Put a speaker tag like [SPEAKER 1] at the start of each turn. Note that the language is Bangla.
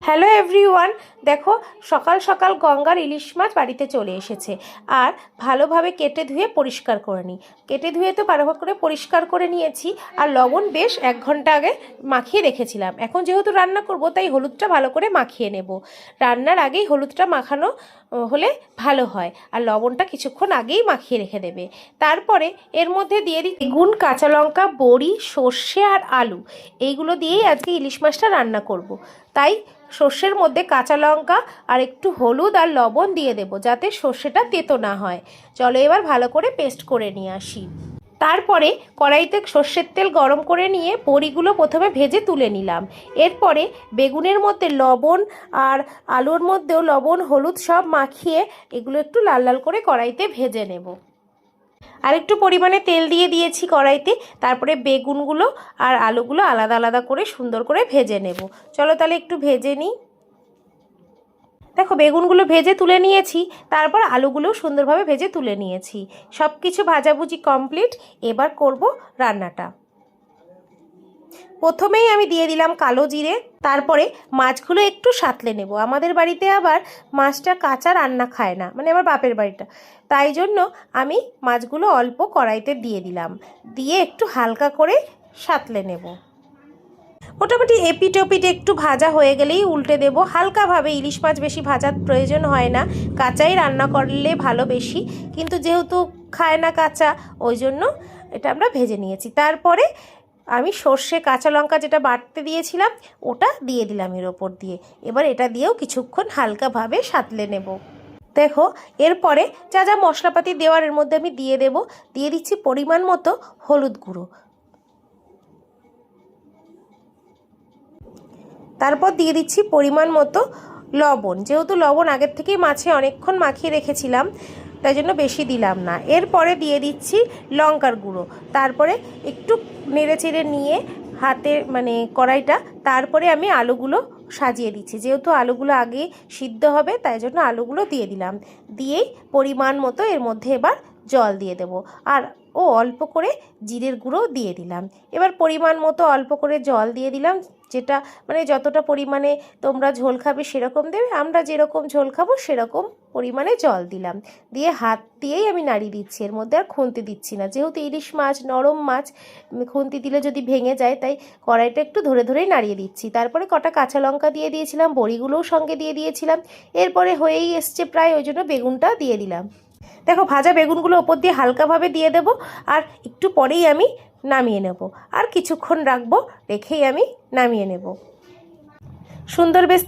[SPEAKER 1] হ্যালো এভরিওয়ান, দেখো সকাল সকাল গঙ্গার ইলিশ মাছ বাড়িতে চলে এসেছে। আর ভালোভাবে কেটে ধুয়ে পরিষ্কার করে নিই। কেটে ধুয়ে তো ভালো করে পরিষ্কার করে নিয়েছি। আর লবণ বেশ 1 ঘন্টা আগে মাখিয়ে রেখেছিলাম। এখন যেহেতু রান্না করব তাই হলুদটা ভালো করে মাখিয়ে নেব। রান্নার আগেই হলুদটা মাখানো হলে ভালো হয়, আর লবণটা কিছুক্ষণ আগেই মাখিয়ে রেখে দেবে। তারপরে এর মধ্যে দিয়ে দিই বেগুন, কাঁচা লঙ্কা, বড়ি, সর্ষে আর আলু। এইগুলো দিয়েই আজকে ইলিশ মাছটা রান্না করব। তাই সর্ষের মধ্যে কাঁচা লঙ্কা আর একটু হলুদ আর লবণ দিয়ে দেবো, যাতে সর্ষেটা তেতো না হয়। চলো এবার ভালো করে পেস্ট করে নিয়ে আসি। তারপরে কড়াইতে সর্ষের তেল গরম করে নিয়ে বড়িগুলো প্রথমে ভেজে তুলে নিলাম। এরপরে বেগুনের মধ্যে লবণ আর আলুর মধ্যেও লবণ, হলুদ সব মাখিয়ে এগুলো একটু লাল লাল করে কড়াইতে ভেজে নেব। আর একটু পরিমাণে তেল দিয়ে দিয়েছি কড়াইতে। তারপরে বেগুনগুলো আর আলুগুলো আলাদা আলাদা করে সুন্দর করে ভেজে নেব। চলো তাহলে একটু ভেজে নিই। দেখো বেগুনগুলো ভেজে তুলে নিয়েছি, তারপর আলুগুলোও সুন্দরভাবে ভেজে তুলে নিয়েছি। সব কিছু ভাজাভুজি কমপ্লিট। এবার করব রান্নাটা। প্রথমেই আমি দিয়ে দিলাম কালো জিরে। তারপরে মাছগুলো একটু সাঁতলে নেব। আমাদের বাড়িতে আবার মাছটা কাঁচা রান্না খায় না, মানে আমার বাপের বাড়িটা। তাই জন্য আমি মাছগুলো অল্প কড়াইতে দিয়ে দিলাম, দিয়ে একটু হালকা করে সাঁতলে নেব। মোটামুটি এপিট ওপিট একটু ভাজা হয়ে গেলেই উল্টে দেব হালকাভাবে। ইলিশ মাছ বেশি ভাজার প্রয়োজন হয় না, কাঁচাই রান্না করলে ভালো বেশি, কিন্তু যেহেতু খায় না কাঁচা, ওই জন্য এটা আমরা ভেজে নিয়েছি। তারপরে আমি সর্ষে, কাঁচা লঙ্কা যেটা বাটতে দিয়েছিলাম ওটা দিয়ে দিলাম এর ওপর দিয়ে। এবার এটা দিয়েও কিছুক্ষণ হালকাভাবে সাঁতলে নেব। দেখো এরপরে যা যা মশলাপাতি দেওয়ার এর মধ্যে আমি দিয়ে দেব। দিয়ে দিচ্ছি পরিমাণ মতো হলুদ গুঁড়ো। তারপর দিয়ে দিচ্ছি পরিমাণ মতো লবণ। যেহেতু লবণ আগের থেকেই মাছে অনেকক্ষণ মাখিয়ে রেখেছিলাম, তাই জন্য বেশি দিলাম না। এরপরে দিয়ে দিচ্ছি লঙ্কার গুঁড়ো। তারপরে একটু নেড়ে চেড়ে নিয়ে হাতে মানে কড়াইটা, তারপরে আমি আলুগুলো সাজিয়ে দিচ্ছি। যেহেতু আলুগুলো আগে সিদ্ধ হবে তাই জন্য আলুগুলো দিয়ে দিলাম। দিয়েই পরিমাণ মতো এর মধ্যে এবার জল দিয়ে দেব। আর অল্প করে জিরের গুঁড়ো দিয়ে দিলাম। এবার পরিমাণ মতো অল্প করে জল দিয়ে দিলাম, যেটা মানে যতটা পরিমাণে তোমরা ঝোল খাবে সেরকম দেবে। আমরা যেরকম ঝোল খাবো সেরকম পরিমাণে জল দিলাম। দিয়ে হাত দিয়েই আমি নাড়িয়ে দিচ্ছি, এর মধ্যে আর খুন্তি দিচ্ছি না। যেহেতু ইলিশ মাছ নরম মাছ, খুন্তি দিলে যদি ভেঙে যায়, তাই কড়াইটা একটু ধরে ধরেই নাড়িয়ে দিচ্ছি। তারপরে কটা কাঁচা লঙ্কা দিয়ে দিয়েছিলাম, বড়িগুলোও সঙ্গে দিয়ে দিয়েছিলাম। এরপরে হয়েই এসছে প্রায়, ওই জন্য বেগুনটা দিয়ে দিলাম। দেখো ভাজা বেগুনগুলো ওপর দিয়ে হালকাভাবে দিয়ে দেব। আর একটু পরেই আমি নামিয়ে নেব। আর কিছুক্ষণ রাখবো, রেখেই আমি নামিয়ে নেব। সুন্দর বেশ